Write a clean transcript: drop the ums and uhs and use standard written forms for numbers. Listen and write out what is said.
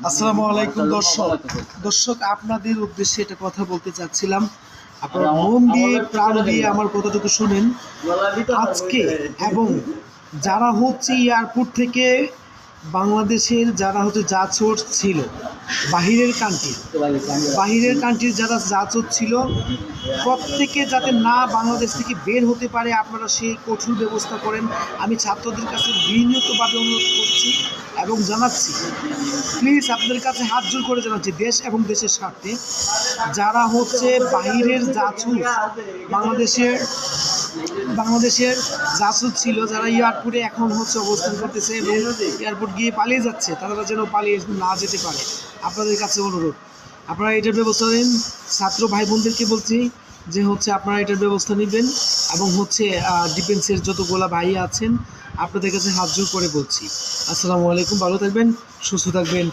আসসালামু আলাইকুম দর্শক আপনাদের উদ্দেশ্যে এটা কথা বলতে চাচ্ছিলাম। আপনারা মন দিয়ে প্রাণ দিয়ে আমার কথাটুকু শুনেন আজকে। এবং যারা হচ্ছে এয়ারপোর্ট থেকে বাংলাদেশের যারা হচ্ছে জাজোর ছিল, বাহিরের কান্ট্রির যারা জাজোর ছিল, প্রত্যেকে যাতে না বাংলাদেশ থেকে বের হতে পারে আপনারা সেই কঠোর ব্যবস্থা করেন। আমি ছাত্রদের কাছে বিনীতভাবে অনুরোধ করছি এবং জানাচ্ছি, প্লিজ আপনাদের কাছে হাত জোর করে জানাচ্ছি, দেশ এবং দেশের স্বার্থে যারা হচ্ছে বাহিরের জাসুস, বাংলাদেশের জাসুস ছিল, যারা এয়ারপোর্টে এখন হচ্ছে অবস্থান করতেছে এবং এয়ারপোর্ট গিয়ে পালিয়ে যাচ্ছে, তারা যেন পালিয়ে না যেতে পারে। আপনাদের কাছে অনুরোধ, আপনারা এটার ব্যবস্থা নিন। ছাত্র ভাই বোনদেরকে বলছি যে হচ্ছে আপনারা এটার ব্যবস্থা নেবেন এবং হচ্ছে ডিফেন্সের যতগুলা ভাই আছেন আপনাদের কাছে হাত জোর করে বলছি। আসসালামু আলাইকুম, ভালো থাকবেন, সুস্থ থাকবেন।